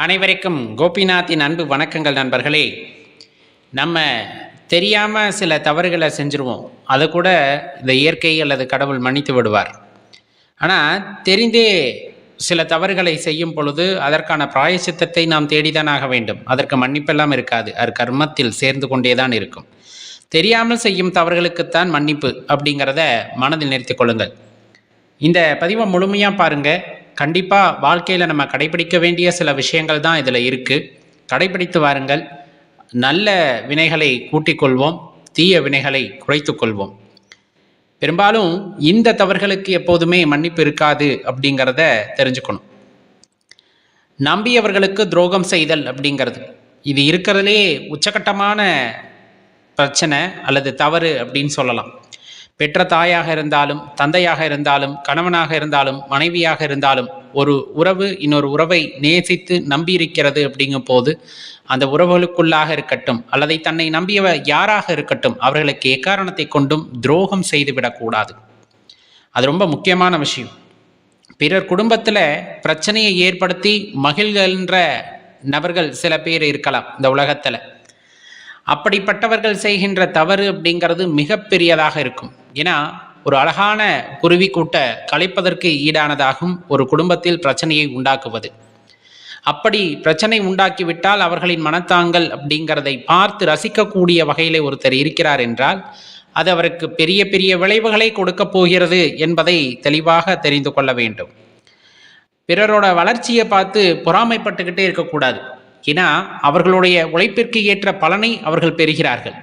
அனைவருக்கும் கோபிநாத்தின் அன்பு வணக்கங்கள் நண்பர்களே. நம்ம தெரியாமல் சில தவறுகளை செஞ்சுருவோம். அதை கூட இந்த இயற்கை அல்லது கடவுள் மன்னித்து விடுவார். ஆனால் தெரிந்தே சில தவறுகளை செய்யும் பொழுது அதற்கான பிராயச்சித்தத்தை நாம் தேடிதான் ஆக வேண்டும். அதற்கு மன்னிப்பெல்லாம் இருக்காது, அது கர்மத்தில் சேர்ந்து கொண்டே தான் இருக்கும். தெரியாமல் செய்யும் தவறுகளுக்குத்தான் மன்னிப்பு அப்படிங்கிறத மனதில் நிறுத்தி கொள்ளுங்கள். இந்த பதிவை முழுமையாக பாருங்கள். கண்டிப்பாக வாழ்க்கையில் நம்ம கடைபிடிக்க வேண்டிய சில விஷயங்கள் தான் இதில் இருக்குது. கடைபிடித்து வாருங்கள். நல்ல வினைகளை கூட்டிக் கொள்வோம், தீய வினைகளை குறைத்து கொள்வோம். பெரும்பாலும் இந்த தவறுகளுக்கு எப்போதுமே மன்னிப்பு இருக்காது அப்படிங்கிறத தெரிஞ்சுக்கணும். நம்பியவர்களுக்கு துரோகம் செய்தல் அப்படிங்கிறது இது இருக்கிறதுலே உச்சகட்டமான பிரச்சனை அல்லது தவறு அப்படின்னு சொல்லலாம். பெற்ற தாயாக இருந்தாலும், தந்தையாக இருந்தாலும், கணவனாக இருந்தாலும், மனைவியாக இருந்தாலும், ஒரு உறவு இன்னொரு உறவை நேசித்து நம்பியிருக்கிறது அப்படிங்கும் போது அந்த உறவுகளுக்குள்ளாக இருக்கட்டும் அல்லது தன்னை நம்பியவ யாராக இருக்கட்டும், அவர்களுக்கு எக்காரணத்தை கொண்டும் துரோகம் செய்துவிடக்கூடாது. அது ரொம்ப முக்கியமான விஷயம். பிறர் குடும்பத்தில் பிரச்சனையை ஏற்படுத்தி மகிழ்கின்ற நபர்கள் சில பேர் இருக்கலாம் இந்த உலகத்தில். அப்படிப்பட்டவர்கள் செய்கின்ற தவறு அப்படிங்கிறது மிகப்பெரியதாக இருக்கும். ஏன்னா ஒரு அழகான குருவி கூட்ட கலைப்பதற்கு ஈடானதாகும் ஒரு குடும்பத்தில் பிரச்சனையை உண்டாக்குவது. அப்படி பிரச்சனை உண்டாக்கிவிட்டால் அவர்களின் மனத்தாங்கல் அப்படிங்கிறதை பார்த்து ரசிக்கக்கூடிய வகையில் ஒருத்தர் இருக்கிறார் என்றால் அது அவருக்கு பெரிய பெரிய விளைவுகளை கொடுக்க போகிறது என்பதை தெளிவாக தெரிந்து கொள்ள வேண்டும். பிறரோட வளர்ச்சியை பார்த்து பொறாமைப்பட்டுக்கிட்டே இருக்கக்கூடாது. ஏன்னா அவர்களுடைய உழைப்பிற்கு ஏற்ற பலனை அவர்கள் பெறுகிறார்கள்.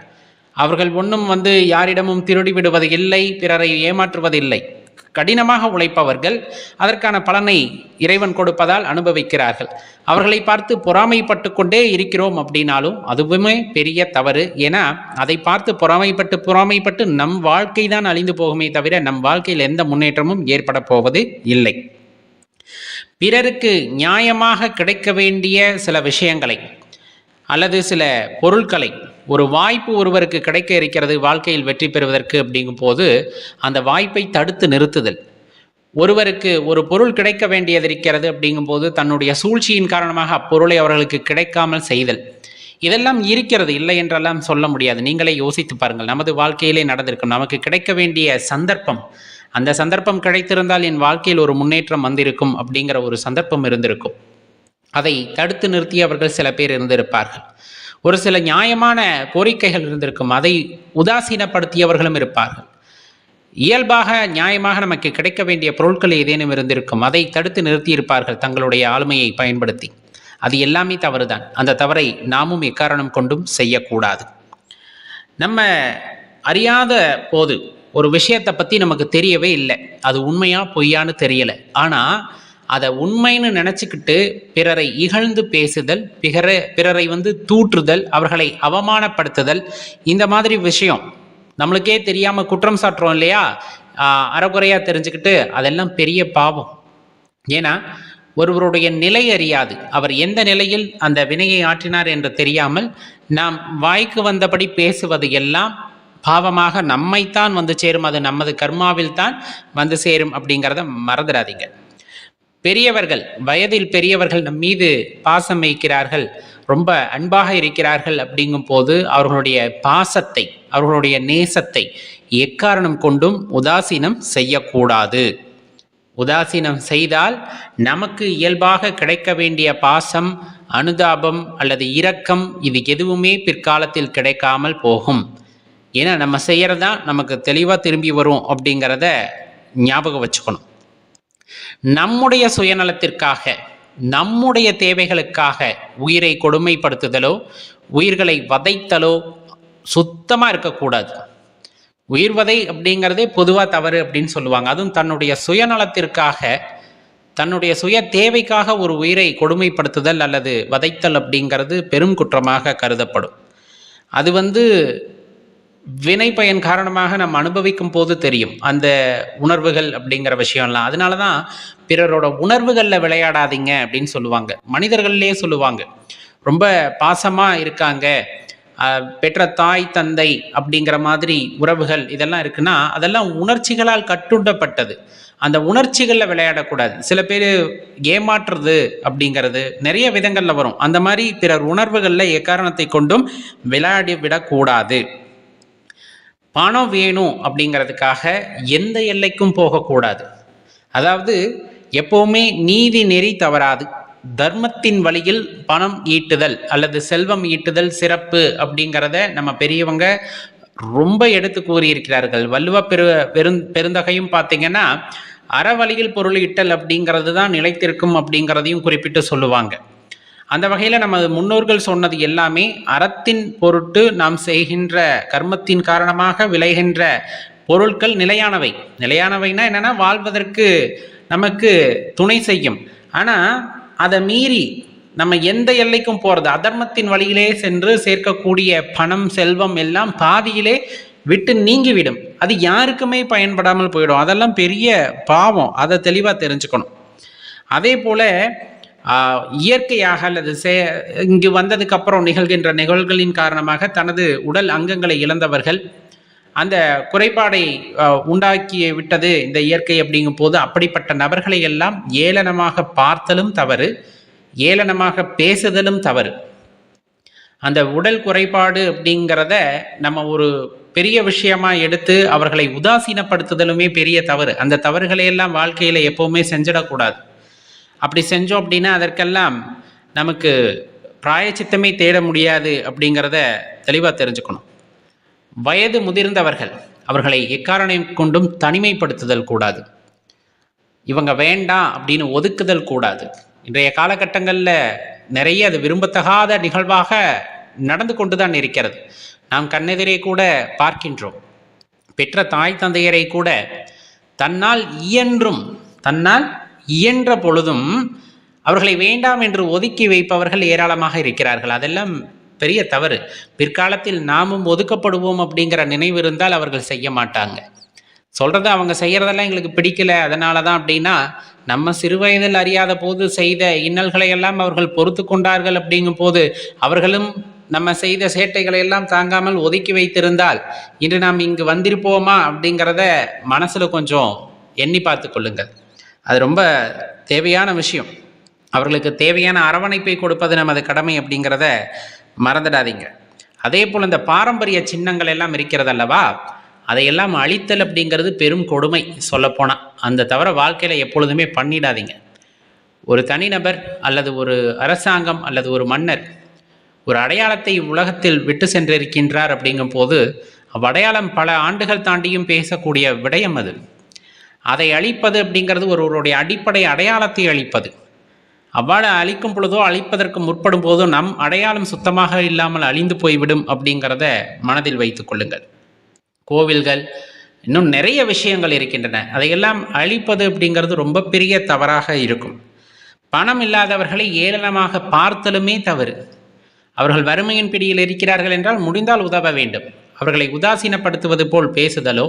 அவர்கள் ஒன்றும் யாரிடமும் திருடி விடுவது இல்லை, பிறரை ஏமாற்றுவதில்லை. கடினமாக உழைப்பவர்கள் அதற்கான பலனை இறைவன் கொடுப்பதால் அனுபவிக்கிறார்கள். அவர்களை பார்த்து பொறாமைப்பட்டு கொண்டே இருக்கிறோம் அப்படின்னாலும் அதுவுமே பெரிய தவறு. ஏன்னா அதை பார்த்து பொறாமைப்பட்டு நம் வாழ்க்கை தான் அழிந்து போகுமே தவிர நம் வாழ்க்கையில் எந்த முன்னேற்றமும் ஏற்பட போவது இல்லை. பிறருக்கு நியாயமாக கிடைக்க வேண்டிய சில விஷயங்களை அல்லது சில பொருட்களை, ஒரு வாய்ப்பு ஒருவருக்கு கிடைக்க இருக்கிறது வாழ்க்கையில் வெற்றி பெறுவதற்கு அப்படிங்கும் போது அந்த வாய்ப்பை தடுத்து நிறுத்துதல். ஒருவருக்கு ஒரு பொருள் கிடைக்க வேண்டியது இருக்கிறது அப்படிங்கும் போது தன்னுடைய சூழ்ச்சியின் காரணமாக அப்பொருளை அவர்களுக்கு கிடைக்காமல் செய்தல். இதெல்லாம் இருக்கிறது, இல்லை என்றெல்லாம் சொல்ல முடியாது. நீங்களே யோசித்து பாருங்கள். நமது வாழ்க்கையிலே நடந்திருக்கும். நமக்கு கிடைக்க வேண்டிய சந்தர்ப்பம், அந்த சந்தர்ப்பம் கிடைத்திருந்தால் என் வாழ்க்கையில் ஒரு முன்னேற்றம் வந்திருக்கும் அப்படிங்கிற ஒரு சந்தர்ப்பம் இருந்திருக்கும். அதை தடுத்து நிறுத்தியவர்கள் சில பேர் இருந்திருப்பார்கள். ஒரு சில நியாயமான கோரிக்கைகள் இருந்திருக்கும், அதை உதாசீனப்படுத்தியவர்களும் இருப்பார்கள். இயல்பாக நியாயமாக நமக்கு கிடைக்க வேண்டிய பொருட்கள் ஏதேனும் இருந்திருக்கும், அதை தடுத்து நிறுத்தியிருப்பார்கள் தங்களுடைய ஆளுமையை பயன்படுத்தி. அது எல்லாமே தவறுதான். அந்த தவறை நாமும் எக்காரணம் கொண்டும் செய்யக்கூடாது. நம்ம அறியாத போது ஒரு விஷயத்தை பற்றி நமக்கு தெரியவே இல்லை, அது உண்மையா பொய்யான்னு தெரியலை. ஆனால் அதை உண்மைன்னு நினச்சிக்கிட்டு பிறரை இகழ்ந்து பேசுதல், பிறரை தூற்றுதல், அவர்களை அவமானப்படுத்துதல், இந்த மாதிரி விஷயம் நம்மளுக்கே தெரியாமல் குற்றம் சாட்டுறோம் இல்லையா, அறகுறையாக தெரிஞ்சுக்கிட்டு அதெல்லாம் பெரிய பாவம். ஏன்னா ஒருவருடைய நிலை அறியாது, அவர் எந்த நிலையில் அந்த வினையை ஆற்றினார் என்று தெரியாமல் நாம் வாய்க்கு வந்தபடி பேசுவது எல்லாம் பாவமாக நம்மைத்தான் சேரும். அது நமது கர்மாவில் தான் சேரும் அப்படிங்கிறத மறந்துடாதீங்க. பெரியவர்கள், வயதில் பெரியவர்கள் நம் மீது பாசம் வைக்கிறார்கள், ரொம்ப அன்பாக இருக்கிறார்கள் அப்படிங்கும் போது அவர்களுடைய பாசத்தை, அவர்களுடைய நேசத்தை எக்காரணம் கொண்டும் உதாசீனம் செய்யக்கூடாது. உதாசீனம் செய்தால் நமக்கு இயல்பாக கிடைக்க வேண்டிய பாசம், அனுதாபம் அல்லது இரக்கம் இது எதுவுமே பிற்காலத்தில் கிடைக்காமல் போகும். ஏன்னா நம்ம செய்யறதான் நமக்கு தெளிவாக திரும்பி வரும் அப்படிங்கிறத ஞாபகம் வச்சுக்கணும். நம்முடைய சுயநலத்திற்காக, நம்முடைய தேவைகளுக்காக உயிரை கொடுமைப்படுத்துதலோ உயிர்களை வதைத்தலோ சுத்தமாக இருக்கக்கூடாது. உயிர்வதை அப்படிங்கிறதே பொதுவாக தவறு அப்படின்னு சொல்லுவாங்க. அதுவும் தன்னுடைய சுயநலத்திற்காக, தன்னுடைய சுய தேவைக்காக ஒரு உயிரை கொடுமைப்படுத்துதல் அல்லது வதைத்தல் அப்படிங்கிறது பெரும் குற்றமாக கருதப்படும். அது வினை பயன் காரணமாக நம்ம அனுபவிக்கும் போது தெரியும் அந்த உணர்வுகள் அப்படிங்கிற விஷயம்லாம். அதனால தான் பிறரோட உணர்வுகளில் விளையாடாதீங்க அப்படின்னு சொல்லுவாங்க. மனிதர்கள்லேயே சொல்லுவாங்க, ரொம்ப பாசமாக இருக்காங்க, பெற்ற தாய் தந்தை அப்படிங்கிற மாதிரி உறவுகள் இதெல்லாம் இருக்குன்னா அதெல்லாம் உணர்ச்சிகளால் கட்டுண்டப்பட்டது. அந்த உணர்ச்சிகளில் விளையாடக்கூடாது. சில பேர் ஏமாற்றுறது அப்படிங்கிறது நிறைய விதங்களில் வரும். அந்த மாதிரி பிறர் உணர்வுகளில் எக்காரணத்தை கொண்டும் விளையாடி விடக்கூடாது. பணம் வேணும் அப்படிங்கிறதுக்காக எந்த எல்லைக்கும் போகக்கூடாது. அதாவது எப்போவுமே நீதி நெறி தவறாது. தர்மத்தின் வழியில் பணம் ஈட்டுதல் அல்லது செல்வம் ஈட்டுதல் சிறப்பு அப்படிங்கிறத நம்ம பெரியவங்க ரொம்ப எடுத்து கூறியிருக்கிறார்கள். வள்ளுவ பெருந்தகையும் பார்த்தீங்கன்னா அறவழியில் பொருள் ஈட்டல் அப்படிங்கிறது தான் நிலைத்திருக்கும் அப்படிங்கிறதையும் குறிப்பிட்டு சொல்லுவாங்க. அந்த வகையில் நம்ம முன்னோர்கள் சொன்னது எல்லாமே அறத்தின் பொருட்டு நாம் செய்கின்ற கர்மத்தின் காரணமாக விளைகின்ற பொருட்கள் நிலையானவை. நிலையானவைனா என்னன்னா வாழ்வதற்கு நமக்கு துணை செய்யும். ஆனால் அதை மீறி நம்ம எந்த எல்லைக்கும் போகிறது, அதர்மத்தின் வழியிலே சென்று சேர்க்கக்கூடிய பணம் செல்வம் எல்லாம் பாதியிலே விட்டு நீங்கிவிடும். அது யாருக்குமே பயன்படாமல் போயிடும். அதெல்லாம் பெரிய பாவம். அதை தெளிவாக தெரிஞ்சுக்கணும். அதே போல் இயற்கையாக அல்லது இங்கு வந்ததுக்கு அப்புறம் நிகழ்கின்ற நிகழ்வுகளின் காரணமாக தனது உடல் அங்கங்களை இழந்தவர்கள், அந்த குறைபாடை உண்டாக்கி விட்டது இந்த இயற்கை அப்படிங்கும் போது அப்படிப்பட்ட நபர்களை எல்லாம் ஏளனமாக பார்த்தலும் தவறு, ஏளனமாக பேசுதலும் தவறு. அந்த உடல் குறைபாடு அப்படிங்கிறத நம்ம ஒரு பெரிய விஷயமா எடுத்து அவர்களை உதாசீனப்படுத்துதலுமே பெரிய தவறு. அந்த தவறுகளை எல்லாம் வாழ்க்கையில் எப்போவுமே செஞ்சிடக்கூடாது. அப்படி செஞ்சோம் அப்படின்னா அதற்கெல்லாம் நமக்கு பிராயச்சித்தமே தேட முடியாது அப்படிங்கிறத தெளிவாக தெரிஞ்சுக்கணும். வயது முதிர்ந்தவர்கள், அவர்களை எக்காரணம் கொண்டும் தனிமைப்படுத்துதல் கூடாது. இவங்க வேண்டாம் அப்படின்னு ஒதுக்குதல் கூடாது. இன்றைய காலகட்டங்களில் நிறைய அது விரும்பத்தகாத நிகழ்வாக நடந்து கொண்டு தான் இருக்கிறது. நாம் கண்ணெதிரே கூட பார்க்கின்றோம். பெற்ற தாய் தந்தையரை கூட தன்னால் இயன்ற பொழுதும் அவர்களை வேண்டாம் என்று ஒதுக்கி வைப்பவர்கள் ஏராளமாக இருக்கிறார்கள். அதெல்லாம் பெரிய தவறு. பிற்காலத்தில் நாமும் ஒதுக்கப்படுவோம் அப்படிங்கிற நினைவு இருந்தால் அவர்கள் செய்ய மாட்டாங்க. சொல்கிறத அவங்க செய்கிறதெல்லாம் எங்களுக்கு பிடிக்கல அதனால தான் அப்படின்னா, நம்ம சிறுவயதில் அறியாத போது செய்த இன்னல்களை எல்லாம் அவர்கள் பொறுத்து கொண்டார்கள். அப்படிங்கும் போது அவர்களும் நம்ம செய்த சேட்டைகளை எல்லாம் தாங்காமல் ஒதுக்கி வைத்திருந்தால் இன்று நாம் இங்கு வந்திருப்போமா அப்படிங்கிறத மனசில் கொஞ்சம் எண்ணி பார்த்து கொள்ளுங்கள். அது ரொம்ப தேவையான விஷயம். அவர்களுக்கு தேவையான அரவணைப்பை கொடுப்பது நமது கடமை அப்படிங்கிறத மறந்துடாதீங்க. அதே போல் இந்த பாரம்பரிய சின்னங்கள் எல்லாம் இருக்கிறது அல்லவா, அதையெல்லாம் அழித்தல் அப்படிங்கிறது பெரும் கொடுமை சொல்லப்போனால். அந்த தவிர வாழ்க்கையில் எப்பொழுதுமே பண்ணிடாதீங்க. ஒரு தனிநபர் அல்லது ஒரு அரசாங்கம் அல்லது ஒரு மன்னர் ஒரு அடையாளத்தை உலகத்தில் விட்டு சென்றிருக்கின்றார் அப்படிங்கும் போது அவ்வடையாளம் பல ஆண்டுகள் தாண்டியும் பேசக்கூடிய விடயம் அது. அதை அழிப்பது அப்படிங்கிறது ஒருவருடைய அடிப்படை அடையாளத்தை அழிப்பது. அவ்வாறு அழிக்கும் பொழுதோ அழிப்பதற்கு முற்படும் போதோ நம் அடையாளம் சுத்தமாக இல்லாமல் அழிந்து போய்விடும் அப்படிங்கிறத மனதில் வைத்து கொள்ளுங்கள். கோவில்கள் இன்னும் நிறைய விஷயங்கள் இருக்கின்றன. அதையெல்லாம் அழிப்பது அப்படிங்கிறது ரொம்ப பெரிய தவறாக இருக்கும். பணம் இல்லாதவர்களை ஏளனமாக பார்த்தலுமே தவறு. அவர்கள் வறுமையின் பிடியில் இருக்கிறார்கள் என்றால் முடிந்தால் உதவ வேண்டும். அவர்களை உதாசீனப்படுத்துவது போல் பேசுதலோ,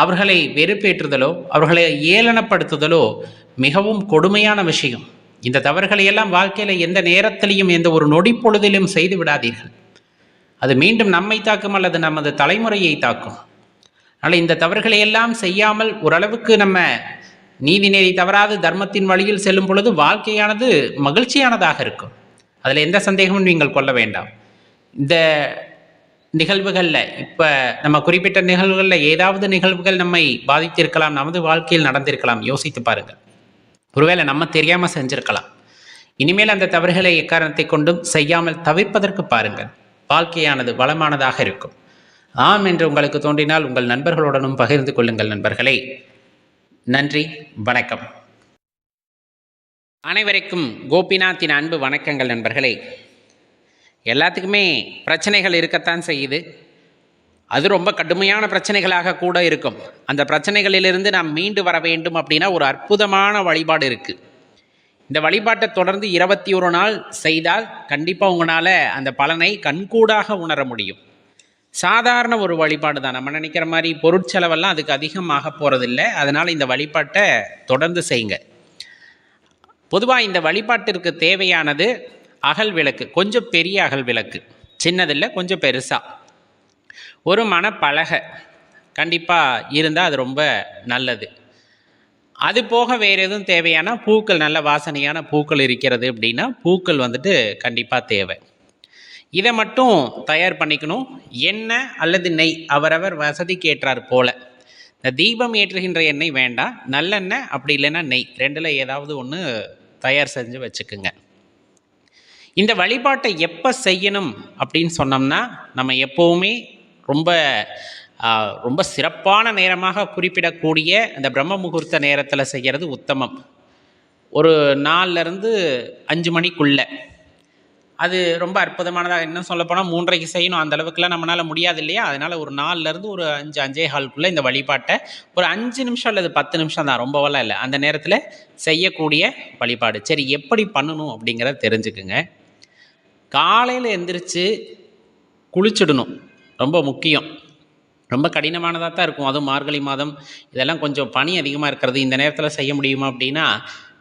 அவர்களை வெறுப்பேற்றுதலோ, அவர்களை ஏளனப்படுத்துதலோ மிகவும் கொடுமையான விஷயம். இந்த தவறுகளை எல்லாம் வாழ்க்கையில் எந்த நேரத்திலையும் எந்த ஒரு நொடி பொழுதிலும் செய்து விடாதீர்கள். அது மீண்டும் நம்மை தாக்கும் அல்லது நமது தலைமுறையை தாக்கும். அதனால் இந்த தவறுகளை எல்லாம் செய்யாமல் ஓரளவுக்கு நம்ம நீதிநெறி தவறாது தர்மத்தின் வழியில் செல்லும் பொழுது வாழ்க்கையானது மகிழ்ச்சியானதாக இருக்கும். அதில் எந்த சந்தேகமும் நீங்கள் கொள்ள வேண்டாம். இந்த நிகழ்வுகளில் இப்போ நம்ம குறிப்பிட்ட நிகழ்வுகளில் ஏதாவது நிகழ்வுகள் நம்மை பாதித்திருக்கலாம், நமது வாழ்க்கையில் நடந்திருக்கலாம். யோசித்து பாருங்கள். ஒருவேளை நம்ம தெரியாமல் செஞ்சிருக்கலாம். இனிமேல் அந்த தவறுகளை எக்காரணத்தை கொண்டும் செய்யாமல் தவிர்ப்பதற்கு பாருங்கள். வாழ்க்கையானது வளமானதாக இருக்கும். ஆம் என்று உங்களுக்கு தோன்றினால் உங்கள் நண்பர்களுடனும் பகிர்ந்து கொள்ளுங்கள் நண்பர்களே. நன்றி, வணக்கம். அனைவருக்கும் கோபிநாத்தின் அன்பு வணக்கங்கள் நண்பர்களே. எல்லாத்துக்குமே பிரச்சனைகள் இருக்கத்தான் செய்யுது. அது ரொம்ப கடுமையான பிரச்சனைகளாக கூட இருக்கும். அந்த பிரச்சனைகளிலிருந்து நாம் மீண்டு வர வேண்டும் அப்படின்னா ஒரு அற்புதமான வழிபாடு இருக்குது. இந்த வழிபாட்டை தொடர்ந்து 21 நாள் செய்தால் கண்டிப்பாக உங்களால் அந்த பலனை கண்கூடாக உணர முடியும். சாதாரண ஒரு வழிபாடு தான். நம்ம நினைக்கிற மாதிரி பொருட்செலவெல்லாம் அதுக்கு அதிகமாக போகிறதில்லை. அதனால் இந்த வழிபாட்டை தொடர்ந்து செய்யுங்க. பொதுவாக இந்த வழிபாட்டிற்கு தேவையானது அகல் விளக்கு, கொஞ்சம் பெரிய அகல் விளக்கு. சின்னதில்லை, கொஞ்சம் பெருசாக ஒரு மணப்பலகை கண்டிப்பாக இருந்தால் அது ரொம்ப நல்லது. அது போக வேறு எதுவும் தேவையான பூக்கள், நல்ல வாசனையான பூக்கள் இருக்கிறது அப்படின்னா பூக்கள் வந்துட்டு கண்டிப்பாக தேவை. இதை மட்டும் தயார் பண்ணிக்கணும். எண்ணெய் அல்லது நெய் அவரவர் வசதிக்கு ஏற்றார் போல். இந்த தீபம் ஏற்றுகின்ற எண்ணெய் வேண்டாம், நல்லெண்ணெய் அப்படி இல்லைன்னா நெய், ரெண்டில் ஏதாவது ஒன்று தயார் செஞ்சு வச்சுக்குங்க. இந்த வழிபாட்டை எப்போ செய்யணும் அப்படின்னு சொன்னோம்னா, நம்ம எப்போவுமே ரொம்ப ரொம்ப சிறப்பான நேரமாக குறிப்பிடக்கூடிய அந்த பிரம்ம முகூர்த்த நேரத்தில் செய்கிறது உத்தமம். ஒரு 4லேருந்து 5 மணிக்குள்ளே அது ரொம்ப அற்புதமானதாக. இன்னும் சொல்லப்போனால் 3:30க்கு செய்யணும், அந்த அளவுக்குலாம் நம்மளால் முடியாது இல்லையா? அதனால் ஒரு 4லேருந்து ஒரு 5, 5:15 இந்த வழிபாட்டை ஒரு 5 நிமிஷம் அல்லது 10 நிமிஷம் தான், ரொம்பவெல்லாம் இல்லை, அந்த நேரத்தில் செய்யக்கூடிய வழிபாடு. சரி, எப்படி பண்ணணும் அப்படிங்கிறத தெரிஞ்சுக்குங்க. காலையில் எந்திரிச்சு குளிச்சுடணும், ரொம்ப முக்கியம். ரொம்ப கடினமானதாக தான் இருக்கும், அதுவும் மார்கழி மாதம், இதெல்லாம் கொஞ்சம் பனி அதிகமாக இருக்கிறது. இந்த நேரத்தில் செய்ய முடியுமா அப்படின்னா,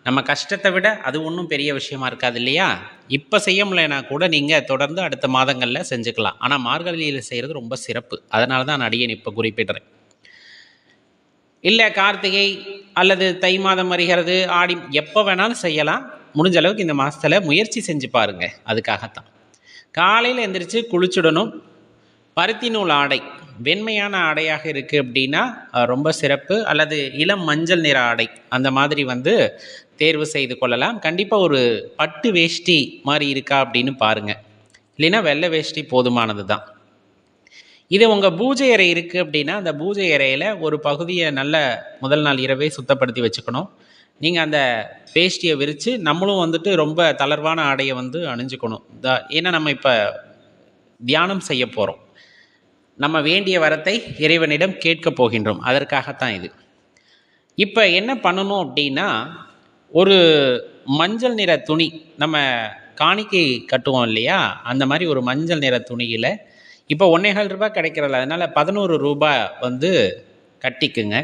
நம்ம கஷ்டத்தை விட அது ஒன்றும் பெரிய விஷயமா இருக்காது இல்லையா? இப்போ செய்ய முடியலனா கூட நீங்கள் தொடர்ந்து அடுத்த மாதங்களில் செஞ்சுக்கலாம். ஆனால் மார்கழியில் செய்கிறது ரொம்ப சிறப்பு. அதனால தான் நான் அடியேன் இப்போ குறிப்பிடுறேன். இல்லை கார்த்திகை அல்லது தை மாதம் வருகிறது, ஆடி, எப்போ வேணாலும் செய்யலாம். முடிஞ்ச அளவுக்கு இந்த மாதத்தில் முயற்சி செஞ்சு பாருங்கள். அதுக்காகத்தான் காலையில் எந்திரிச்சு குளிச்சுடணும். பருத்தி நூல் ஆடை, வெண்மையான ஆடையாக இருக்குது அப்படின்னா ரொம்ப சிறப்பு. அல்லது இளம் மஞ்சள் நிற ஆடை அந்த மாதிரி தேர்வு செய்து கொள்ளலாம். கண்டிப்பாக ஒரு பட்டு வேஷ்டி மாதிரி இருக்கா அப்படின்னு பாருங்கள், இல்லைன்னா வெள்ளை வேஷ்டி போதுமானது தான். இது உங்கள் பூஜை அறை இருக்குது அப்படின்னா அந்த பூஜை அறையில் ஒரு பகுதியை நல்ல முதல் நாள் இரவே சுத்தப்படுத்தி வச்சுக்கணும். நீங்கள் அந்த வேஷ்டியை விரித்து, நம்மளும் ரொம்ப தளர்வான ஆடையை அணிஞ்சுக்கணும். ஏன்னா நம்ம இப்போ தியானம் செய்ய போகிறோம், நம்ம வேண்டிய வரத்தை இறைவனிடம் கேட்கப் போகின்றோம், அதற்காகத்தான் இது. இப்போ என்ன பண்ணணும் அப்படின்னா, ஒரு மஞ்சள் நிற துணி, நம்ம காணிக்கை கட்டுவோம் இல்லையா, அந்த மாதிரி ஒரு மஞ்சள் நிற துணியில் இப்போ 1,4 ரூபாய் கிடைக்கிறதில்ல, அதனால் 11 ரூபாய் கட்டிக்குங்க.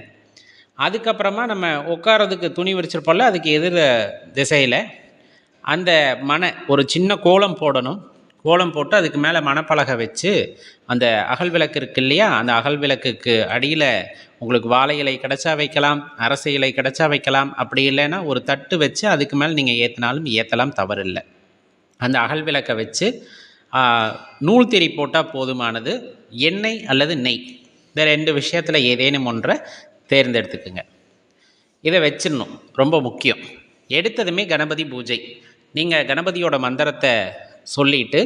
அதுக்கப்புறமா நம்ம உட்காரதுக்கு துணி விரிச்சிருப்போம்ல, அதுக்கு எதிர் திசையில் அந்த ஒரு சின்ன கோலம் போடணும். கோலம் போட்டு அதுக்கு மேலே மணப்பலகை வச்சு, அந்த அகல் விளக்கு இருக்கு இல்லையா, அந்த அகல் விளக்குக்கு அடியில் உங்களுக்கு வாழை இலை கிடச்சா வைக்கலாம், அரச இலை கிடச்சா வைக்கலாம். அப்படி இல்லைன்னா ஒரு தட்டு வச்சு அதுக்கு மேலே நீங்கள் ஏற்றினாலும் ஏற்றலாம், தவறில்லை. அந்த அகல் விளக்கை வச்சு நூல் திரி போட்டால் போதுமானது. எண்ணெய் அல்லது நெய், இந்த 2 விஷயத்தில் ஏதேனும் ஒன்றை தேர்ந்தெடுத்துக்குங்க. இதை வச்சிடணும், ரொம்ப முக்கியம். எடுத்ததுமே கணபதி பூஜை. நீங்கள் கணபதியோட மந்திரத்தை சொல்லிட்டு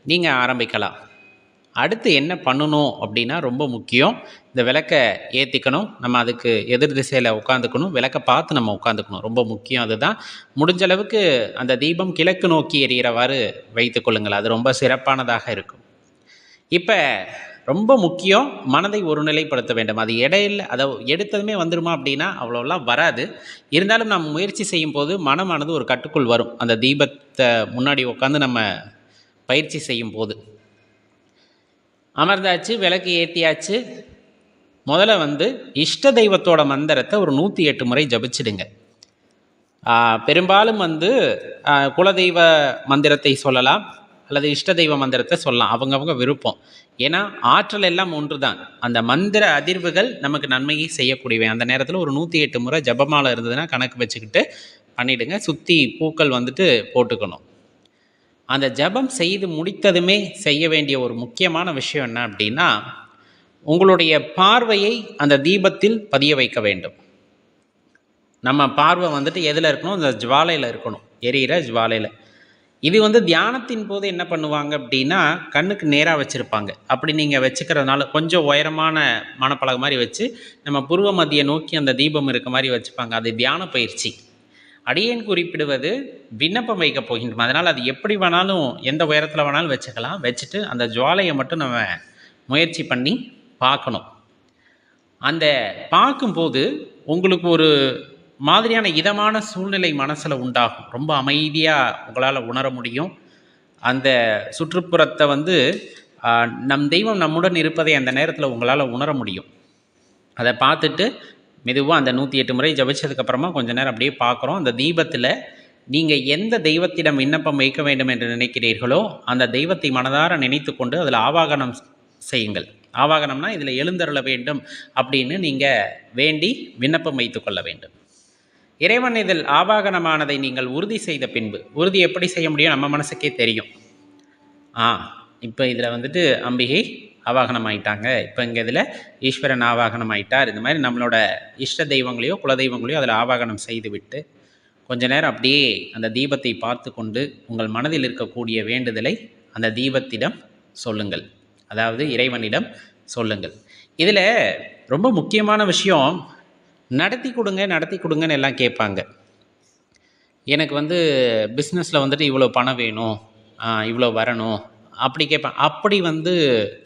நீங்கள் ஆரம்பிக்கலாம். அடுத்து என்ன பண்ணணும் அப்படின்னா, ரொம்ப முக்கியம், இந்த விளக்கை ஏற்றிக்கணும். நம்ம அதுக்கு எதிர் திசையில் உட்காந்துக்கணும், விளக்கை பார்த்து நம்ம உட்காந்துக்கணும், ரொம்ப முக்கியம். அதுதான் முடிஞ்ச அளவுக்கு அந்த தீபம் கிழக்கு நோக்கி எரிகிறவாறு வைத்து கொள்ளுங்கள், அது ரொம்ப சிறப்பானதாக இருக்கும். இப்போ ரொம்ப முக்கியம், மனதை ஒருநிலைப்படுத்த வேண்டும். அது இடையில் அதை எடுத்ததுமே வந்துடுமா அப்படின்னா அவ்வளோலாம் வராது. இருந்தாலும் நம்ம முயற்சி செய்யும் போது மனமானது ஒரு கட்டுக்குள் வரும். அந்த தீபத்தை முன்னாடி உட்காந்து நம்ம பயிற்சி செய்யும் போது அமர்ந்தாச்சு, விளக்கு ஏற்றியாச்சு. முதல்ல இஷ்ட தெய்வத்தோட மந்திரத்தை ஒரு 108 முறை ஜபிச்சிடுங்க. பெரும்பாலும் குலதெய்வ மந்திரத்தை சொல்லலாம் அல்லது இஷ்ட தெய்வ மந்திரத்தை சொல்லலாம், அவங்கவுங்க விருப்பம். ஏன்னா ஆற்றல் எல்லாம் ஒன்று தான். அந்த மந்திர அதிர்வுகள் நமக்கு நன்மையை செய்யக்கூடியவை. அந்த நேரத்தில் ஒரு 108 முறை ஜபமாலை இருந்ததுன்னா கணக்கு வச்சுக்கிட்டு பண்ணிவிடுங்க. சுற்றி பூக்கள் போட்டுக்கணும். அந்த ஜபம் செய்து முடித்ததுமே செய்ய வேண்டிய ஒரு முக்கியமான விஷயம் என்ன அப்படின்னா, உங்களுடைய பார்வையை அந்த தீபத்தில் பதிய வைக்க வேண்டும். நம்ம பார்வை எதில் இருக்கணும்? அந்த ஜுவாலையில் இருக்கணும், எரியிற ஜுவாலையில். இது தியானத்தின் போது என்ன பண்ணுவாங்க அப்படின்னா, கண்ணுக்கு நேராக வச்சுருப்பாங்க. அப்படி நீங்கள் வச்சுக்கிறதுனால கொஞ்சம் உயரமான மணப்பலகை மாதிரி வச்சு நம்ம புருவ மத்தியை நோக்கி அந்த தீபம் இருக்க மாதிரி வச்சுப்பாங்க. அது தியான பயிற்சி. அடியேன் குறிப்பிடுவது விண்ணப்பம் வைக்க போகின்றோம். அதனால் அது எப்படி வேணாலும் எந்த உயரத்தில் வேணாலும் வச்சுக்கலாம். வச்சுட்டு அந்த ஜுவாலையை மட்டும் நம்ம முயற்சி பண்ணி பார்க்கணும். அந்த பார்க்கும்போது உங்களுக்கு ஒரு மாதிரியான இதமான சூழ்நிலை மனசில் உண்டாகும். ரொம்ப அமைதியாக உங்களால் உணர முடியும். அந்த சுற்றுப்புறத்தை நம் தெய்வம் நம்முடன் இருப்பதை அந்த நேரத்தில் உங்களால் உணர முடியும். அதை பார்த்துட்டு மெதுவாக அந்த 108 முறை ஜபிச்சதுக்கப்புறமா கொஞ்சம் நேரம் அப்படியே பார்க்குறோம். அந்த தீபத்தில் நீங்கள் எந்த தெய்வத்திடம் விண்ணப்பம் வைக்க வேண்டும் என்று நினைக்கிறீர்களோ அந்த தெய்வத்தை மனதார நினைத்து கொண்டு அதில் ஆவாகனம் செய்யுங்கள். ஆவாகனம்னா இதில் எழுந்தருள வேண்டும் அப்படின்னு நீங்கள் வேண்டி விண்ணப்பம் வைத்து கொள்ள வேண்டும். இறைவன் இதில் ஆவாகனமானதை நீங்கள் உறுதி செய்த பின்பு, உறுதி எப்படி செய்ய முடியும் நம்ம மனசுக்கே தெரியும். இப்போ இதில் வந்துட்டு அம்பிகை ஆவாகனம் ஆயிட்டாங்க, இப்போ இங்கே இதில் ஈஸ்வரன் ஆவாகனம் ஆயிட்டார், இந்த மாதிரி நம்மளோட இஷ்ட தெய்வங்களையோ குலதெய்வங்களையோ அதில் ஆவாகனம் செய்து விட்டு கொஞ்ச நேரம் அப்படியே அந்த தீபத்தை பார்த்து கொண்டு உங்கள் மனதில் இருக்கக்கூடிய வேண்டுதலை அந்த தீபத்திடம் சொல்லுங்கள், அதாவது இறைவனிடம் சொல்லுங்கள். இதில் ரொம்ப முக்கியமான விஷயம், நடத்தி கொடுங்கன்னு எல்லாம் கேட்பாங்க. எனக்கு பிஸ்னஸில் வந்துட்டு இவ்வளோ பணம் வேணும், இவ்வளோ வரணும் அப்படி கேட்பேன். அப்படி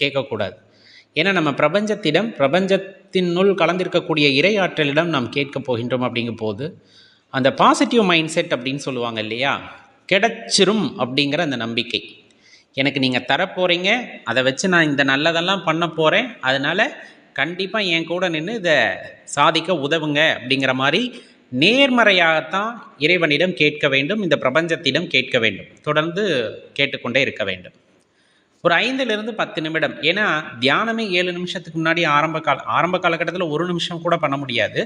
கேட்கக்கூடாது. ஏன்னா நம்ம பிரபஞ்சத்தினுள் கலந்திருக்கக்கூடிய இறை ஆற்றலிடம் நாம் கேட்க போகின்றோம். அப்படிங்கும் போது அந்த பாசிட்டிவ் மைண்ட் செட் அப்படின்னு சொல்லுவாங்க இல்லையா, கிடைச்சிரும் அப்படிங்கிற அந்த நம்பிக்கை. எனக்கு நீங்கள் தரப்போகிறீங்க, அதை வச்சு நான் இந்த நல்லதெல்லாம் பண்ண போகிறேன், அதனால் கண்டிப்பாக என் கூட நின்று இதை சாதிக்க உதவுங்க அப்படிங்கிற மாதிரி நேர்மறையாகத்தான் இறைவனிடம் கேட்க வேண்டும், இந்த பிரபஞ்சத்திடம் கேட்க வேண்டும், தொடர்ந்து கேட்டுக்கொண்டே இருக்க வேண்டும். ஒரு 5லிருந்து 10 நிமிடம். ஏன்னா தியானமே 7 நிமிஷத்துக்கு முன்னாடி ஆரம்ப காலகட்டத்தில் 1 நிமிஷம் கூட பண்ண முடியாது.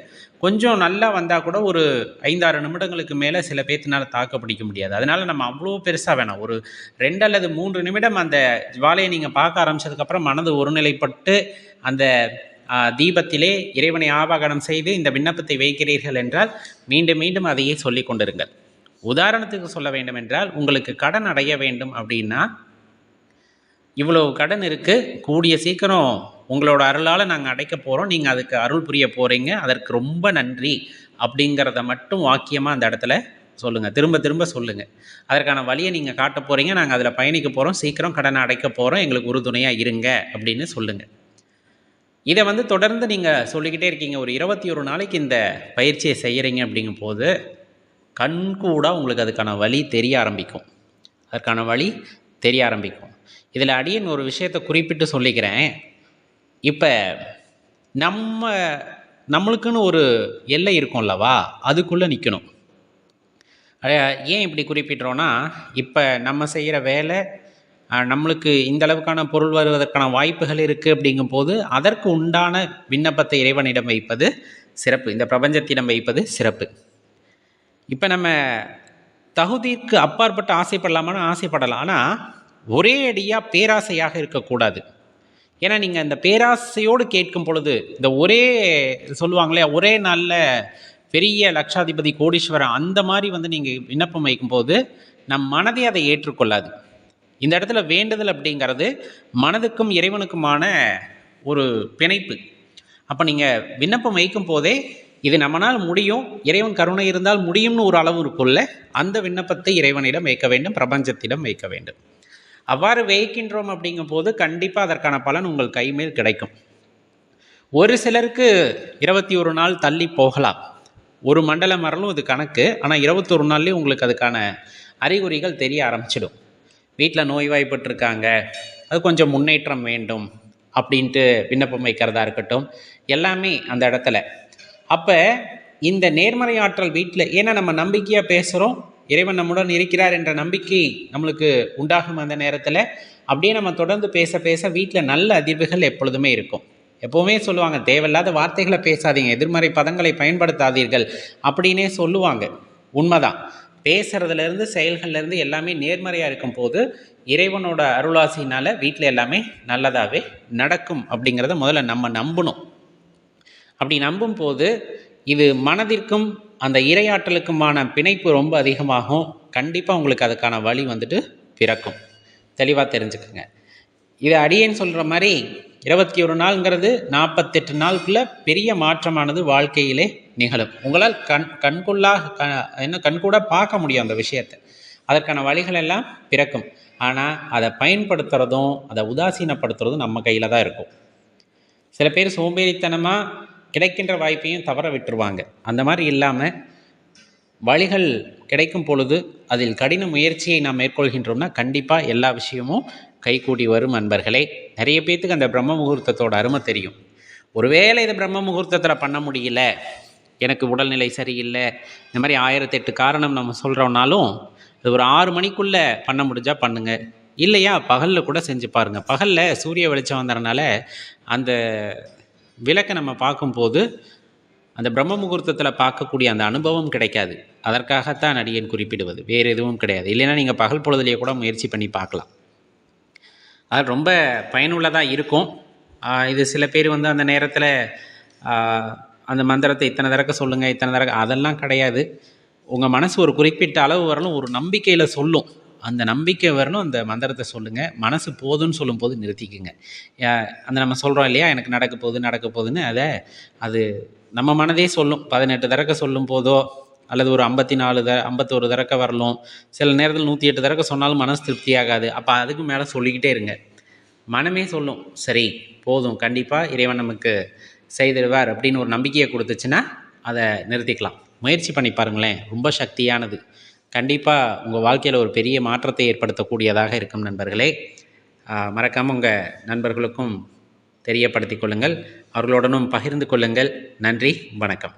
கொஞ்சம் நல்லா வந்தால் கூட ஒரு 5-6 நிமிடங்களுக்கு மேலே சில பேர்த்தினால தாக்க பிடிக்க முடியாது. அதனால் நம்ம அவ்வளோ பெருசாக வேணாம், ஒரு 2 அல்லது 3 நிமிடம் அந்த ஜுவாலையை நீங்கள் பார்க்க ஆரம்பித்ததுக்கப்புறம் மனது ஒருநிலைப்பட்டு அந்த தீபத்திலே இறைவனை ஆவாகனம் செய்து இந்த விண்ணப்பத்தை வைக்கிறீர்கள் என்றால் மீண்டும் மீண்டும் அதையே சொல்லி கொண்டிருங்கள். உதாரணத்துக்கு சொல்ல வேண்டும் என்றால், உங்களுக்கு கடன் அடைய வேண்டும் அப்படின்னா, இவ்வளவு கடன் இருக்குது, கூடிய சீக்கிரம் உங்களோட அருளால் நாங்கள் அடைக்க போகிறோம், நீங்கள் அதுக்கு அருள் புரிய போகிறீங்க, அதற்கு ரொம்ப நன்றி அப்படிங்கிறத மட்டும் வாக்கியமாக அந்த இடத்துல சொல்லுங்கள், திரும்ப திரும்ப சொல்லுங்கள். அதற்கான வழியை நீங்கள் காட்ட போகிறீங்க, நாங்கள் அதில் பயணிக்க போகிறோம், சீக்கிரம் கடனை அடைக்க போகிறோம், எங்களுக்கு உறுதுணையாக இருங்க அப்படின்னு சொல்லுங்கள். இதை தொடர்ந்து நீங்கள் சொல்லிக்கிட்டே இருக்கீங்க. ஒரு 21 நாளைக்கு இந்த பயிற்சியை செய்கிறீங்க அப்படிங்கும் போது கண்கூடாக உங்களுக்கு அதுக்கான வழி தெரிய ஆரம்பிக்கும். இதில் அடியேன் ஒரு விஷயத்தை குறிப்பிட்டு சொல்லிக்கிறேன். இப்போ நம்மளுக்குன்னு ஒரு எல்லை இருக்கும்லவா, அதுக்குள்ளே நிற்கணும். ஏன் இப்படி குறிப்பிட்றோன்னா, இப்போ நம்ம செய்கிற வேலை நம்மளுக்கு இந்த அளவுக்கான பொருள் வருவதற்கான வாய்ப்புகள் இருக்குது அப்படிங்கும் போது அதற்கு உண்டான விண்ணப்பத்தை இறைவனிடம் வைப்பது சிறப்பு, இந்த பிரபஞ்சத்திடம் வைப்பது சிறப்பு. இப்போ நம்ம தகுதிக்கு அப்பாற்பட்டு ஆசைப்படலாமான்னு ஆசைப்படலாம், ஆனால் ஒரே அடியாக பேராசையாக இருக்கக்கூடாது. ஏன்னா நீங்கள் இந்த பேராசையோடு கேட்கும் பொழுது, இந்த சொல்லுவாங்களே ஒரே நாளில் பெரிய லட்சாதிபதி கோடீஸ்வரன் அந்த மாதிரி நீங்கள் விண்ணப்பம் வைக்கும்போது நம் மனதை அதை ஏற்றுக்கொள்ளாது. இந்த இடத்துல வேண்டுதல் அப்படிங்கிறது மனதுக்கும் இறைவனுக்குமான ஒரு பிணைப்பு. அப்போ நீங்கள் விண்ணப்பம் வைக்கும் போதே இது நம்மளால் முடியும், இறைவன் கருணை இருந்தால் முடியும்னு ஒரு அளவு இருக்குள்ள அந்த விண்ணப்பத்தை இறைவனிடம் வைக்க வேண்டும், பிரபஞ்சத்திடம் வைக்க வேண்டும். அவ்வாறு வைக்கின்றோம் அப்படிங்கும் போது கண்டிப்பாக அதற்கான பலன் உங்கள் கைமேல் கிடைக்கும். ஒரு சிலருக்கு 21 நாள் தள்ளி போகலாம், ஒரு மண்டலம் வரலும் இது கணக்கு. ஆனால் 21 நாள்லேயே உங்களுக்கு அதுக்கான அறிகுறிகள் தெரிய ஆரம்பிச்சிடும். வீட்டில் நோய்வாய்ப்பட்டிருக்காங்க, அது கொஞ்சம் முன்னேற்றம் வேண்டும் அப்படின்ட்டு விண்ணப்பம் வைக்கிறதா இருக்கட்டும், எல்லாமே அந்த இடத்துல. அப்போ இந்த நேர்மறை ஆற்றல் வீட்டில், ஏன்னா நம்ம நம்பிக்கையாக பேசுகிறோம், இறைவன் நம்முடன் இருக்கிறார் என்ற நம்பிக்கை நம்மளுக்கு உண்டாகும். அந்த நேரத்தில் அப்படியே நம்ம தொடர்ந்து பேச பேச வீட்டில் நல்ல அதிர்வுகள் எப்பொழுதுமே இருக்கும். எப்போவுமே சொல்லுவாங்க, தேவையில்லாத வார்த்தைகளை பேசாதீங்க, எதிர்மறை பதங்களை பயன்படுத்தாதீர்கள் அப்படின்னே சொல்லுவாங்க. உண்மைதான். பேசுகிறதுலேருந்து செயல்கள்லேருந்து எல்லாமே நேர்மறையாக இருக்கும் போது இறைவனோட அருளாசினால் வீட்டில் எல்லாமே நல்லதாகவே நடக்கும் அப்படிங்கிறத முதல்ல நம்ம நம்பணும். அப்படி நம்பும் போது இது மனதிற்கும் அந்த இறையாற்றலுக்குமான பிணைப்பு ரொம்ப அதிகமாகும். கண்டிப்பாக உங்களுக்கு அதுக்கான வழி பிறக்கும். தெளிவாக தெரிஞ்சுக்குங்க. இதை அடியேன்னு சொல்கிற மாதிரி 21 நாள்ங்கிறது 48 நாளுக்குள்ளே பெரிய மாற்றமானது வாழ்க்கையிலே நிகழும். உங்களால் கண்கூட பார்க்க முடியும் அந்த விஷயத்தை. அதற்கான வழிகள் எல்லாம் பிறக்கும். ஆனால் அதை பயன்படுத்துகிறதும் அதை உதாசீனப்படுத்துறதும் நம்ம கையில் தான் இருக்கும். சில பேர் சோம்பேறித்தனமாக கிடைக்கின்ற வாய்ப்பையும் தவற விட்டுருவாங்க. அந்த மாதிரி இல்லாமல் வழிகள் கிடைக்கும் பொழுது அதில் கடின முயற்சியை நாம் மேற்கொள்கின்றோம்னா கண்டிப்பாக எல்லா விஷயமும் கைகூடி வரும். நண்பர்களே, நிறைய பேர்த்துக்கு அந்த பிரம்ம முகூர்த்தத்தோட அருமை தெரியும். ஒருவேளை இதை பிரம்ம முகூர்த்தத்தில் பண்ண முடியல, எனக்கு உடல்நிலை சரியில்லை, இந்த மாதிரி 1008 காரணம் நம்ம சொல்கிறோம்னாலும் அது ஒரு 6 மணிக்குள்ளே பண்ண முடிஞ்சால் பண்ணுங்கள். இல்லையா பகலில் கூட செஞ்சு பாருங்கள். பகலில் சூரிய வெளிச்சம் வந்ததுனால அந்த விளக்கை நம்ம பார்க்கும்போது அந்த பிரம்ம முகூர்த்தத்தில் பார்க்கக்கூடிய அந்த அனுபவம் கிடைக்காது. அதற்காகத்தான் அடியேன் குறிப்பிடுவது, வேறு எதுவும் கிடையாது. இல்லைன்னா நீங்கள் பகல் பொழுதுலேயே கூட முயற்சி பண்ணி பார்க்கலாம். அது ரொம்ப பயனுள்ளதாக இருக்கும். இது சில பேர் வந்து அந்த நேரத்தில் அந்த மந்திரத்தை இத்தனை தடவை சொல்லுங்கள், இத்தனை தடவை, அதெல்லாம் கிடையாது. உங்கள் மனசு ஒரு குறிப்பிட்ட அளவு வரணும், ஒரு நம்பிக்கையில் சொல்லும். அந்த நம்பிக்கை வரணும், அந்த மந்திரத்தை சொல்லுங்கள். மனசு போதுன்னு சொல்லும்போது நிறுத்திக்குங்க. அந்த நம்ம சொல்கிறோம் இல்லையா, எனக்கு நடக்க போகுதுன்னு, அது நம்ம மனதே சொல்லும். 18 தடவை சொல்லும் போதோ அல்லது ஒரு 51 தடவை வரலும். சில நேரத்தில் 108 தடவை சொன்னாலும் மனசு திருப்தியாகாது. அப்போ அதுக்கு மேலே சொல்லிக்கிட்டே இருங்க. மனமே சொல்லும், சரி போதும், கண்டிப்பாக இறைவன் நமக்கு செய்திடுவார் அப்படின்னு ஒரு நம்பிக்கையை கொடுத்துச்சுன்னா அதை நிறுத்திக்கலாம். முயற்சி பண்ணி பாருங்களேன், ரொம்ப சக்தியானது. கண்டிப்பாக உங்கள் வாழ்க்கையில் ஒரு பெரிய மாற்றத்தை ஏற்படுத்தக்கூடியதாக இருக்கும் நண்பர்களே. மறக்காமல் உங்கள் நண்பர்களுக்கும் தெரியப்படுத்திக் கொள்ளுங்கள், அவர்களுடனும் பகிர்ந்து கொள்ளுங்கள். நன்றி, வணக்கம்.